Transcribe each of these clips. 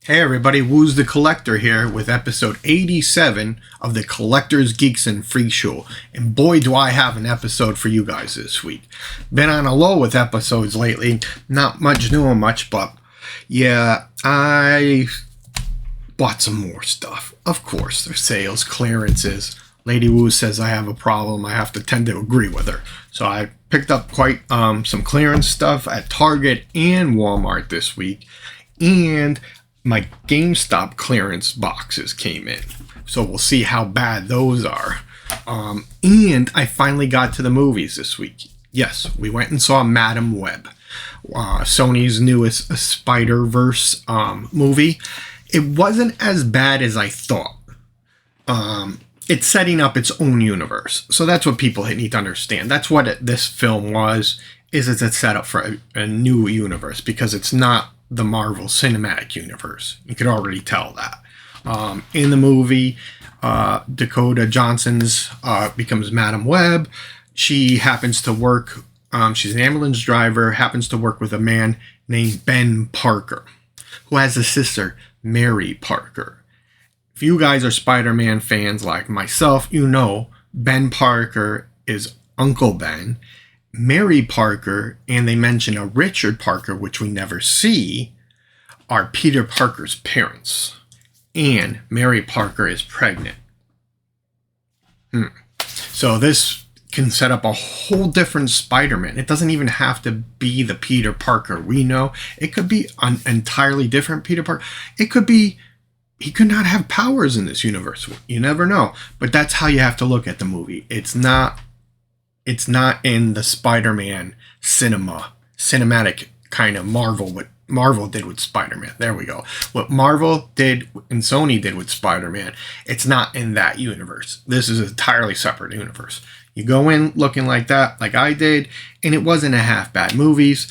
Hey everybody, Woo's the Collector here with episode 87 of the Collectors, Geeks, and FreakShow. And boy do I have an episode for you guys this week. Been on a low with episodes lately, not much doing much, but yeah, I bought some more stuff. Of course, there's sales, clearances. Lady Woo says I have a problem, I have to tend to agree with her. So I picked up quite some clearance stuff at Target and Walmart this week. And my GameStop clearance boxes came in. So we'll see how bad those are. And I finally got to the movies this week. Yes, we went and saw Madam Web, Sony's newest Spider-Verse movie. It wasn't as bad as I thought. It's setting up its own universe. So that's what people need to understand. That's what this film was, is it's a setup for a new universe, because it's not the Marvel Cinematic Universe. You could already tell that. In the movie, Dakota Johnson's becomes Madam Web. She happens to work, she's an ambulance driver, happens to work with a man named Ben Parker, who has a sister, Mary Parker. If you guys are Spider-Man fans like myself, you know Ben Parker is Uncle Ben. Mary Parker, and they mention a Richard Parker, which we never see, are Peter Parker's parents. And Mary Parker is pregnant. So this can set up a whole different Spider-Man. It doesn't even have to be the Peter Parker we know. It could be an entirely different Peter Parker. It could be he could not have powers in this universe. You never know. But that's how you have to look at the movie. It's not in the Spider-Man cinematic kind of what Marvel did with Spider-Man. There we go. What Marvel did and Sony did with Spider-Man, it's not in that universe. This is an entirely separate universe. You go in looking like that, like I did, and it wasn't a half bad movies.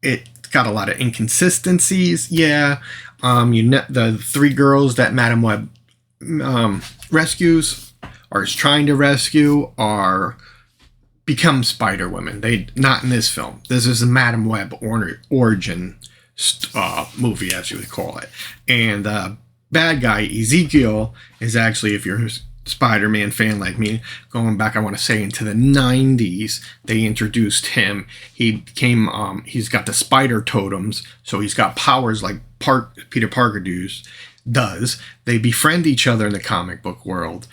It got a lot of inconsistencies. Yeah, the three girls that Madam Web rescues, or is trying to rescue, become Spider Women. They not in this film. This is a Madam Web origin movie, as you would call it. And the bad guy Ezekiel is actually, if you're a Spider-Man fan like me, going back, I want to say into the 90s, they introduced him. He became he's got the spider totems, so he's got powers like Peter Parker does. They befriend each other in the comic book world.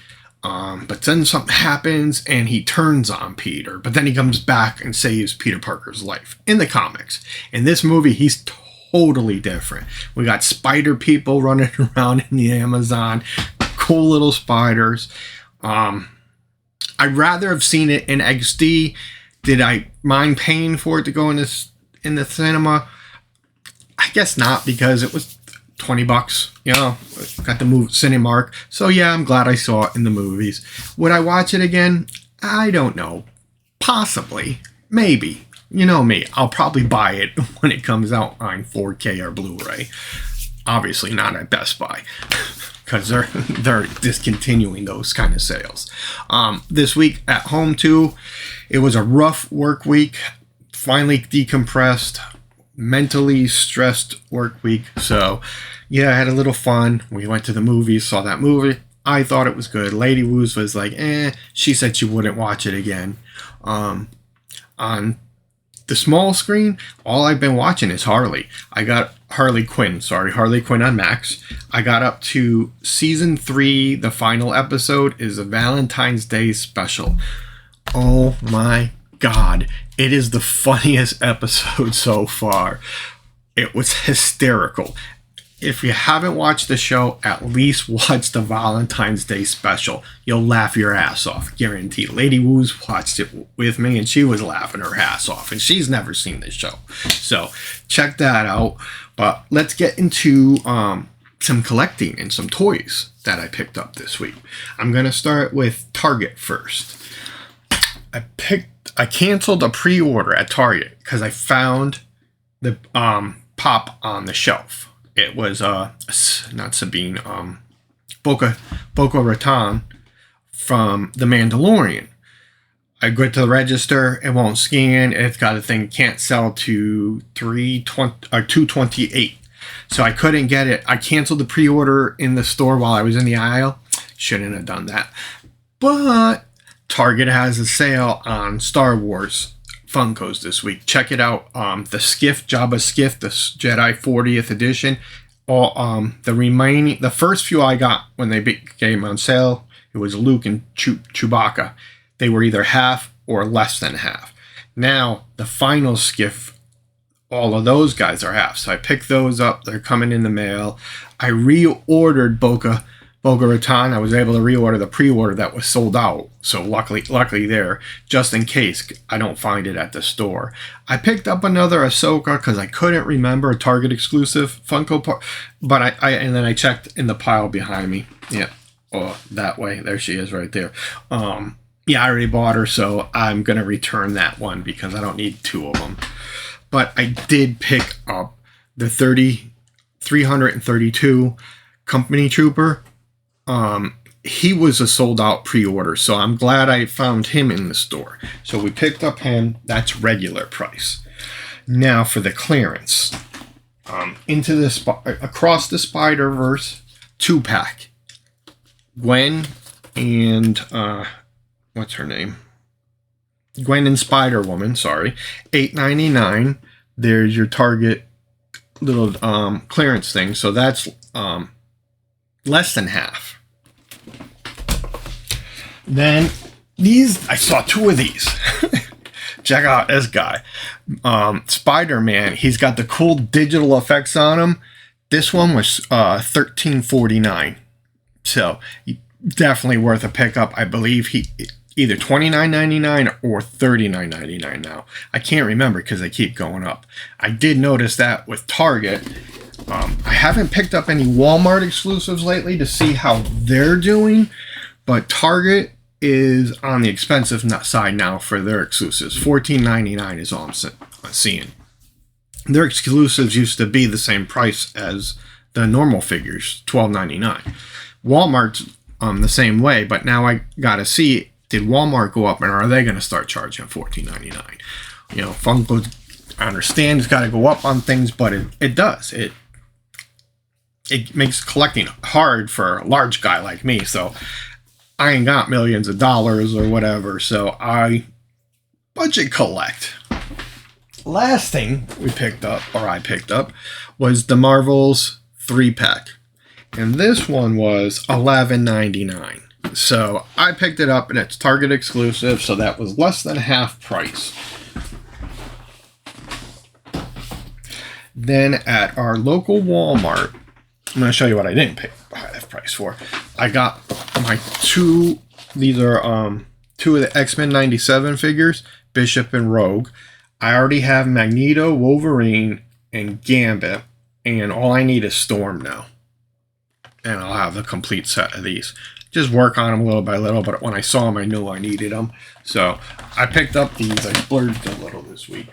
But then something happens and he turns on Peter, but then he comes back and saves Peter Parker's life in the comics. In this movie, he's totally different. We got spider people running around in the Amazon, cool little spiders. I'd rather have seen it in XD. Did I mind paying for it to go in the cinema? I guess not, because it was $20, got the movie Cinemark. So yeah, I'm glad I saw it in the movies. Would I watch it again? I don't know. Possibly. Maybe. You know me. I'll probably buy it when it comes out on 4K or Blu-ray. Obviously not at Best Buy, because they're discontinuing those kind of sales. This week at home too, it was a rough work week. Finally decompressed. Mentally stressed work week. So yeah, I had a little fun. We went to the movies, saw that movie. I thought it was good. Lady Woos was like, she said she wouldn't watch it again. On the small screen, all I've been watching is Harley. I got Harley Quinn on Max. I got up to season 3. The final episode is a Valentine's Day special. Oh my God, it is the funniest episode so far. It was hysterical. If you haven't watched the show, at least watch the Valentine's Day special. You'll laugh your ass off, guaranteed. Lady Woo's watched it with me, and she was laughing her ass off, and she's never seen this show. So check that out. But let's get into some collecting and some toys that I picked up this week. I'm going to start with Target first. I canceled a pre-order at Target because I found the pop on the shelf. It was not Sabine, Boca Raton from The Mandalorian. I go to the register, it won't scan. It's got a thing, can't sell to 228. So I couldn't get it. I canceled the pre-order in the store while I was in the aisle. Shouldn't have done that. But Target has a sale on Star Wars Funkos this week. Check it out. The Skiff, Jabba Skiff, the Jedi 40th edition. All the first few I got when they came on sale, it was Luke and Chewbacca. They were either half or less than half. Now the final Skiff, all of those guys are half. So I picked those up. They're coming in the mail. I reordered Boca Raton. I was able to reorder the pre-order that was sold out. So luckily there, just in case I don't find it at the store. I picked up another Ahsoka because I couldn't remember a Target exclusive Funko part. But and then I checked in the pile behind me. Yeah. Oh, that way. There she is right there. Yeah, I already bought her, so I'm going to return that one because I don't need two of them. But I did pick up the 332 Company Trooper. He was a sold out pre-order, so I'm glad I found him in the store. So we picked up him. That's regular price. Now for the clearance. Into the Across the Spider-Verse 2-pack. Gwen and what's her name? Gwen and Spider-Woman, sorry. $8.99. There's your Target little clearance thing. So that's less than half. Then I saw two of these. Check out this guy. Spider-Man. He's got the cool digital effects on him. This one was $13.49. So definitely worth a pickup. I believe he either $29.99 or $39.99 now. I can't remember because they keep going up. I did notice that with Target. I haven't picked up any Walmart exclusives lately to see how they're doing, but Target is on the expensive side now for their exclusives. $14.99 is all I'm seeing. Their exclusives used to be the same price as the normal figures, $12.99. Walmart's the same way, but now I gotta see, did Walmart go up and are they gonna start charging $14.99? You know, Funko, I understand it's gotta go up on things, but it does. It makes collecting hard for a large guy like me, so I ain't got millions of dollars or whatever, so I budget collect. Last thing I picked up, was the Marvel's 3-pack. And this one was $11.99. So I picked it up and it's Target exclusive, so that was less than half price. Then at our local Walmart, I'm going to show you what I didn't pay half price for. I got my these are two of the X-Men 97 figures, Bishop and Rogue. I already have Magneto, Wolverine, and Gambit, and all I need is Storm now. And I'll have the complete set of these. Just work on them little by little, but when I saw them, I knew I needed them. So I picked up these. I splurged a little this week.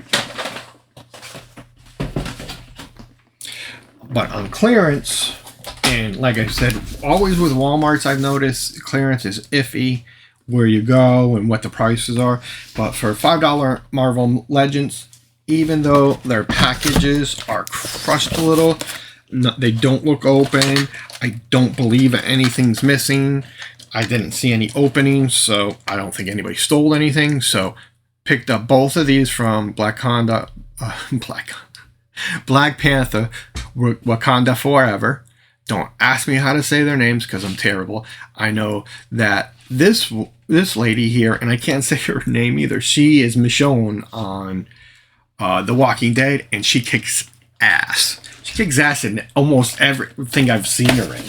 But on clearance, and like I said, always with Walmarts, I've noticed clearance is iffy where you go and what the prices are. But for $5 Marvel Legends, even though their packages are crushed a little, they don't look open. I don't believe anything's missing. I didn't see any openings, so I don't think anybody stole anything. So picked up both of these from Black Panther, Wakanda Forever. Don't ask me how to say their names because I'm terrible. I know that this lady here, and I can't say her name either, she is Michonne on The Walking Dead, and she kicks ass. She kicks ass in almost everything I've seen her in.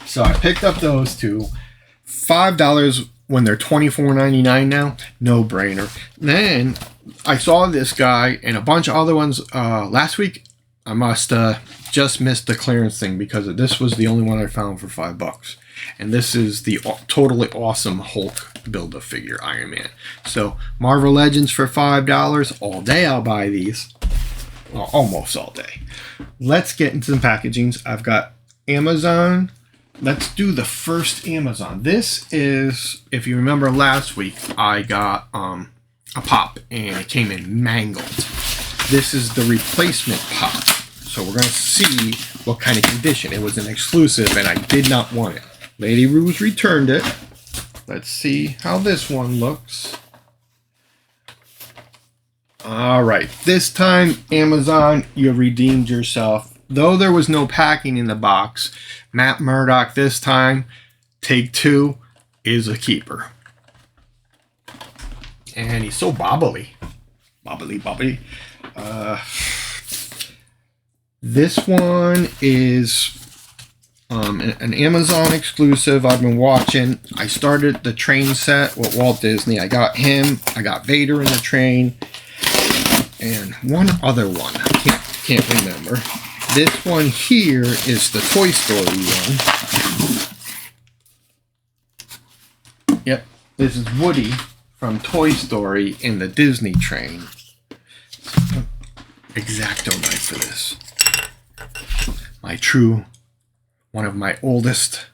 So I picked up those two. $5 when they're $24.99 now. No brainer. Then I saw this guy and a bunch of other ones last week. I must just missed the clearance thing because this was the only one I found for $5. And this is the totally awesome Hulk Build-A-Figure Iron Man. So Marvel Legends for $5. All day I'll buy these. Well, almost all day. Let's get into some packagings. I've got Amazon. Let's do the first Amazon. This is, if you remember last week, I got a pop and it came in mangled. This is the replacement pop. So we're going to see what kind of condition. It was an exclusive, and I did not want it. Lady Ruse returned it. Let's see how this one looks. All right, this time, Amazon, you redeemed yourself. Though there was no packing in the box, Matt Murdock this time, take 2, is a keeper. And he's so bobbly. Bobbly. This one is an Amazon exclusive I've been watching. I started the train set with Walt Disney. I got him. I got Vader in the train. And one other one. I can't remember. This one here is the Toy Story one. Yep. This is Woody from Toy Story in the Disney train. X-Acto knife for this. One of my oldest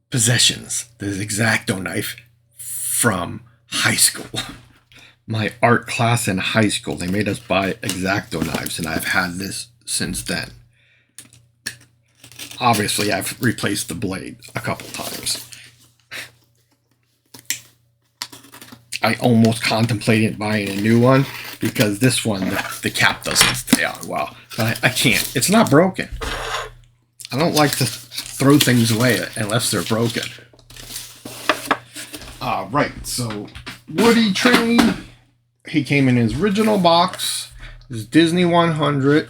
possessions. This X-Acto knife from high school. My art class in high school, they made us buy X-Acto knives, and I've had this since then. Obviously, I've replaced the blade a couple times. I almost contemplated buying a new one because this one, the cap doesn't stay on well. But I can't. It's not broken. I don't like to throw things away unless they're broken. Right, so Woody train. He came in his original box. This is Disney 100.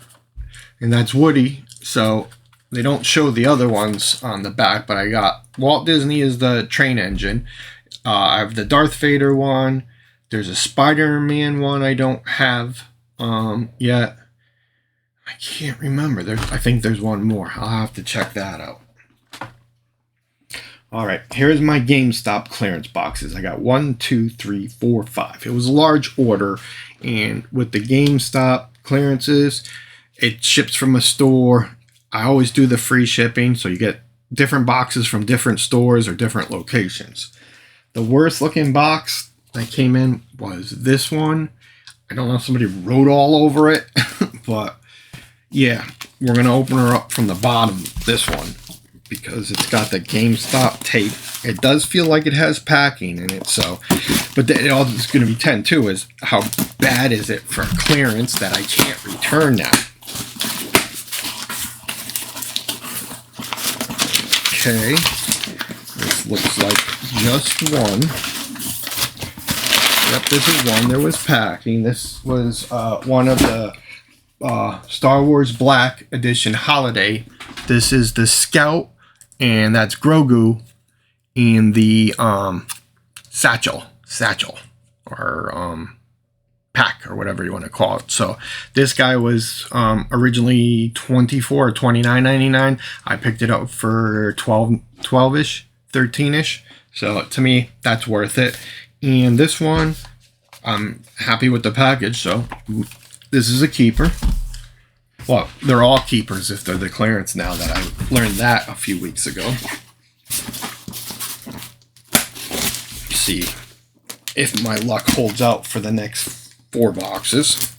And that's Woody. So they don't show the other ones on the back. But I got Walt Disney is the train engine. I have the Darth Vader one. There's a Spider-Man one I don't have yet. I can't remember. I think there's one more. I'll have to check that out. Alright, here's my GameStop clearance boxes. I got 1, 2, 3, 4, 5. It was a large order, and with the GameStop clearances, it ships from a store. I always do the free shipping, so you get different boxes from different stores or different locations. The worst looking box that came in was this one. I don't know if somebody wrote all over it, but yeah, we're going to open her up from the bottom, this one, because it's got the GameStop tape. It does feel like it has packing in it, so, but all it's going to be 10 too is how bad is it for clearance that I can't return now. Okay, this looks like just one. Yep, this is one. There was packing. This was one of the Star Wars Black Edition Holiday. This is the Scout, and that's Grogu in the satchel, or pack, or whatever you want to call it. So this guy was originally $24 or $29.99. I picked it up for 12-ish, 13-ish. So to me, that's worth it. And this one, I'm happy with the package. So this is a keeper. Well, they're all keepers if they're the clearance now that I learned that a few weeks ago. Let's see if my luck holds out for the next 4 boxes.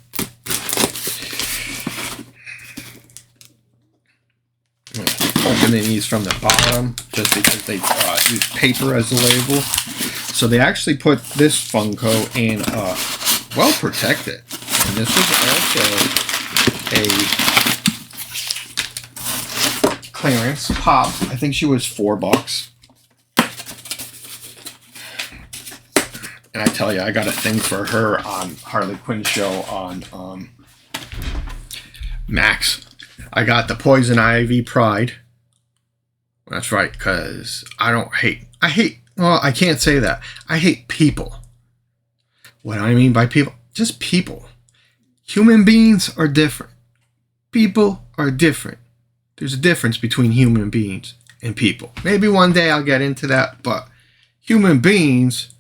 Opening these from the bottom just because they use paper as a label. So they actually put this Funko in well protected. And this was also a clearance pop. I think she was $4. And I tell you, I got a thing for her on Harley Quinn show on Max. I got the Poison Ivy Pride. That's right, because I can't say that. I hate people. What do I mean by people? Just people. Human beings are different. People are different. There's a difference between human beings and people. Maybe one day I'll get into that, but human beings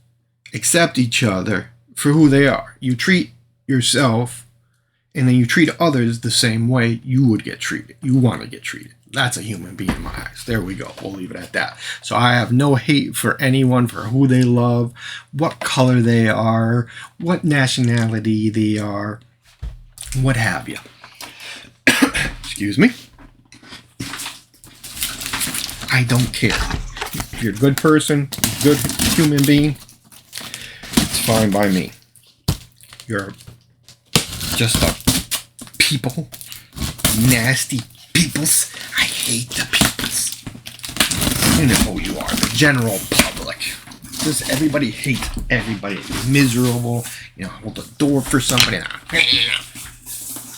accept each other for who they are. You treat yourself, and then you treat others the same way you would get treated. You want to get treated. That's a human being in my eyes. There we go. We'll leave it at that. So I have no hate for anyone for who they love, what color they are, what nationality they are, what have you. Excuse me. I don't care. If you're a good person, good human being, it's fine by me. You're just a people. Nasty peoples. I hate the peoples. You know who you are. The general public. Does everybody hate everybody? Miserable. You know, hold the door for somebody.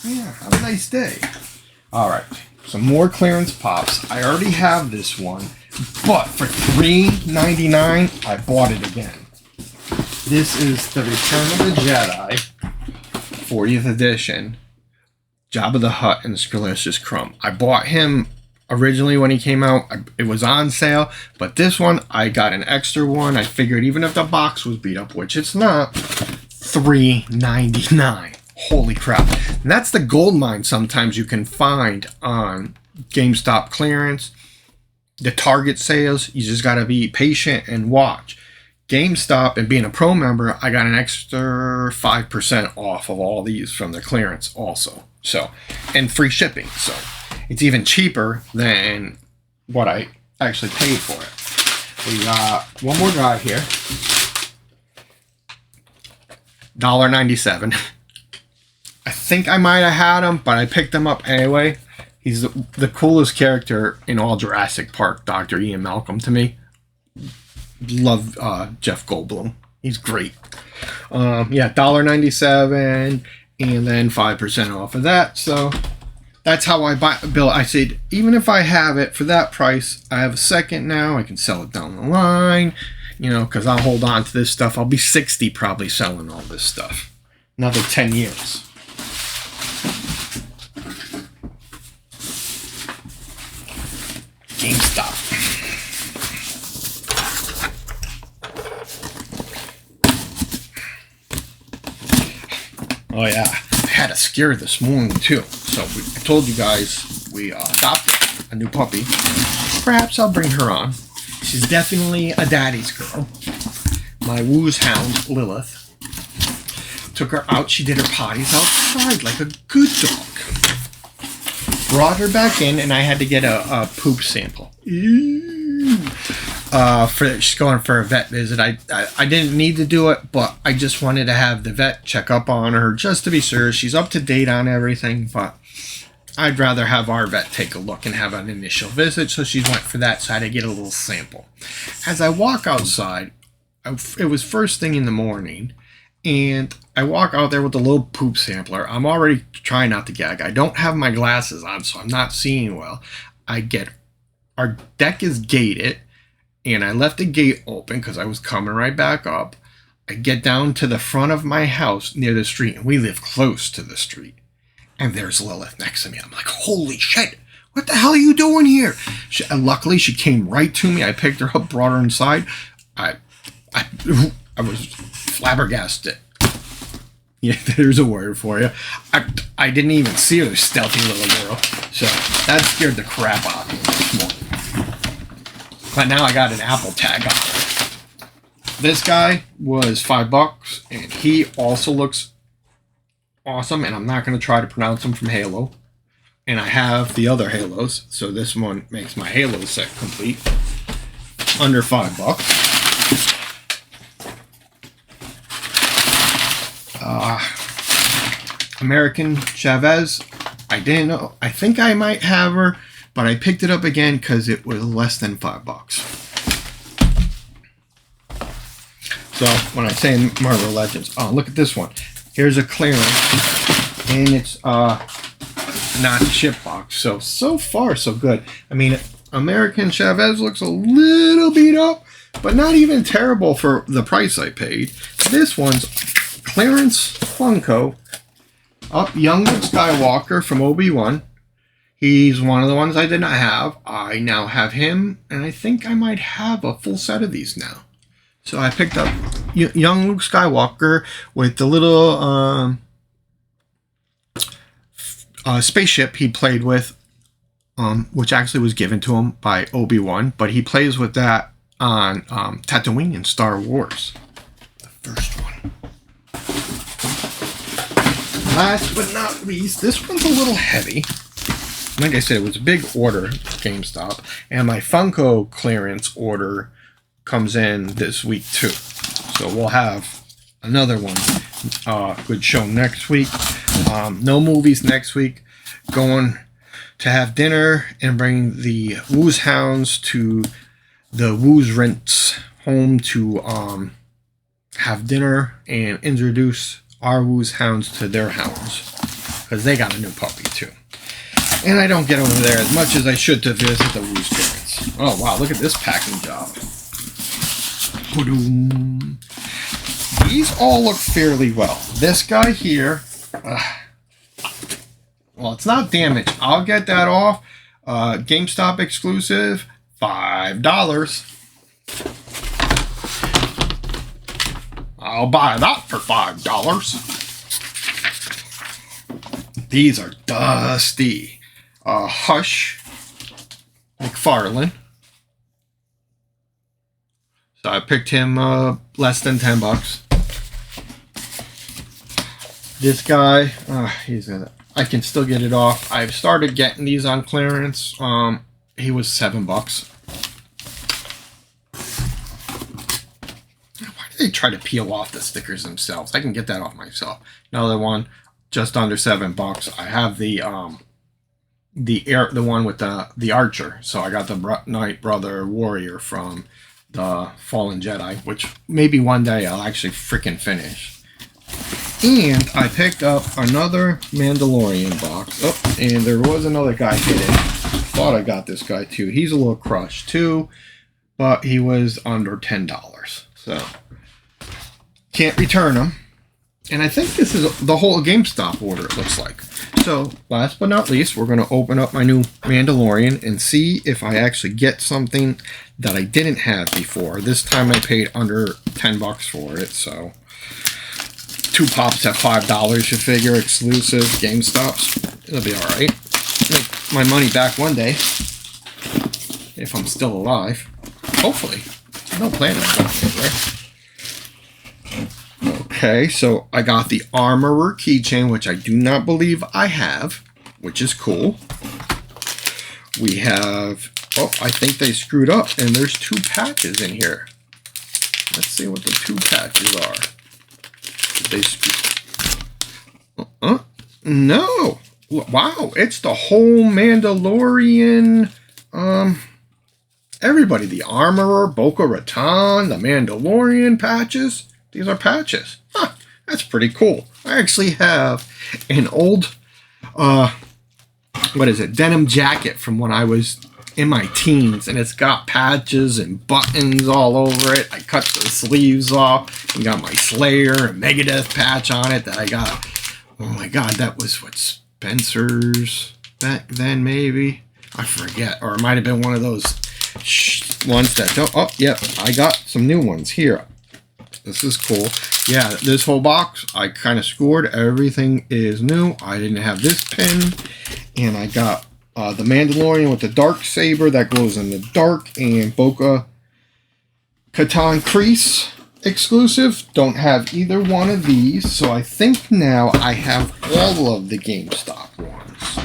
Yeah, have a nice day. Alright. Some more clearance pops. I already have this one. But for $3.99, I bought it again. This is the Return of the Jedi 40th edition. Jabba the Hutt and Scalicious Crumb. I bought him originally when he came out. It was on sale. But this one, I got an extra one. I figured even if the box was beat up, which it's not, $3.99. Holy crap. And that's the gold mine sometimes you can find on GameStop clearance. The Target sales, you just got to be patient and watch. GameStop, and being a pro member, I got an extra 5% off of all these from the clearance also. So, and free shipping. So, it's even cheaper than what I actually paid for it. We got one more guy here. $1.97. I think I might have had him, but I picked him up anyway. He's the coolest character in all Jurassic Park, Dr. Ian Malcolm, to me. Love Jeff Goldblum. He's great. Yeah, $1.97 and then 5% off of that. So that's how I buy Bill. I said, even if I have it for that price, I have a second now. I can sell it down the line, you know, because I'll hold on to this stuff. I'll be 60 probably selling all this stuff. Another 10 years. GameStop. Oh yeah, I had a scare this morning too. So I told you guys we adopted a new puppy. Perhaps I'll bring her on. She's definitely a daddy's girl. My Woo's hound, Lilith. Took her out. She did her potties outside like a good dog. Brought her back in, and I had to get a poop sample. She's going for a vet visit. I didn't need to do it, but I just wanted to have the vet check up on her just to be sure she's up to date on everything. But I'd rather have our vet take a look and have an initial visit, so she went for that, so I had to get a little sample. As I walk outside, it was first thing in the morning, and I walk out there with a little poop sampler. I'm already trying not to gag. I don't have my glasses on, so I'm not seeing well. Our deck is gated, and I left the gate open because I was coming right back up. I get down to the front of my house near the street, and we live close to the street. And there's Lilith next to me. I'm like, holy shit, what the hell are you doing here? Luckily, she came right to me. I picked her up, brought her inside. I was flabbergasted. Yeah, there's a word for you. I didn't even see her, stealthy little girl. So that scared the crap out of me this morning. But now I got an Apple tag on it. This guy was $5, and he also looks awesome, and I'm not going to try to pronounce him from Halo. And I have the other Halos, so this one makes my Halo set complete. Under $5. American Chavez. I didn't know. I think I might have her, but I picked it up again because it was less than $5. So when I say Marvel Legends, oh, look at this one. Here's a clearance, and it's not a ship box. So far, so good. I mean, American Chavez looks a little beat up, but not even terrible for the price I paid. This one's clearance Funko. Young Luke Skywalker from Obi-Wan. He's one of the ones I did not have. I now have him, and I think I might have a full set of these now. So I picked up young Luke Skywalker with the little spaceship he played with, which actually was given to him by Obi-Wan, but he plays with that on Tatooine in Star Wars. The first one. Last but not least, this one's a little heavy. like I said, it was a big order, GameStop, and my Funko clearance order comes in this week too. So we'll have another one, good show next week. No movies next week. Going to have dinner and bring the Woo's Hounds to the Woo's Rents home to have dinner and introduce our Woo's Hounds to their hounds, because they got a new puppy too. And I don't get over there as much as I should to visit the Woo's parents. Oh wow, look at this packing job. These all look fairly well. This guy here, well, it's not damaged. I'll get that off. GameStop exclusive, $5. I'll buy that for $5. These are dusty. Hush McFarlane. So I picked him less than $10. This guy, I can still get it off. I've started getting these on clearance. He was $7. Why do they try to peel off the stickers themselves? I can get that off myself. Another one, just under $7. I have the one with the archer. So I got the Knight Brother Warrior from the Fallen Jedi, which maybe one day I'll actually freaking finish. And I picked up another Mandalorian box. Oh, and there was another guy hidden. Thought I got this guy too. He's a little crushed too, but he was under $10. So can't return him. And I think this is the whole GameStop order, it looks like. So last but not least, we're going to open up my new Mandalorian and see if I actually get something that I didn't have before. This time I paid under $10 for it, so 2 pops at $5, you figure, exclusive GameStops. It'll be alright. Make my money back one day, if I'm still alive. Hopefully. I don't plan on going anywhere. Okay, so I got the Armorer keychain, which I do not believe I have, which is cool. We have, oh, I think they screwed up, and there's 2 patches in here. Let's see what the 2 patches are. Did they screw? No. Wow, it's the whole Mandalorian, everybody. The Armorer, Boca Raton, the Mandalorian patches. These are patches. Huh, that's pretty cool. I actually have an old, denim jacket from when I was in my teens, and it's got patches and buttons all over it. I cut the sleeves off and got my Slayer and Megadeth patch on it that I got. Oh my god, that was what, Spencer's back then, maybe? I forget. Or it might have been one of those ones that don't. Oh, yeah, I got some new ones here. This is cool. Yeah, this whole box, I kind of scored. Everything is new. I didn't have this pin. And I got the Mandalorian with the dark saber that glows in the dark. And Boca Raton crease exclusive. Don't have either one of these. So I think now I have all of the GameStop ones.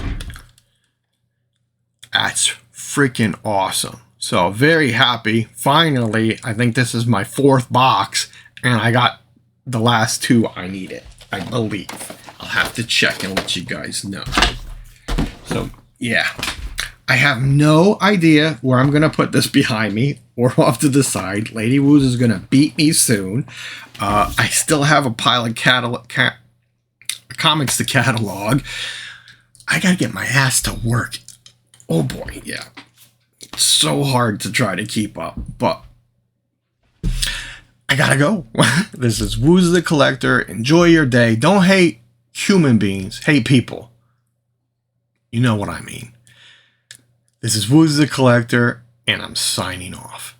That's freaking awesome. So very happy. Finally, I think this is my 4th box. And I got the last 2 I needed, I believe. I'll have to check and let you guys know. So, yeah. I have no idea where I'm going to put this behind me or off to the side. Lady Woos is going to beat me soon. I still have a pile of comics to catalog. I got to get my ass to work. Oh boy, yeah. It's so hard to try to keep up, but I gotta go. This is Woos the Collector. Enjoy your day. Don't hate human beings. Hate people. You know what I mean. This is Woos the Collector, and I'm signing off.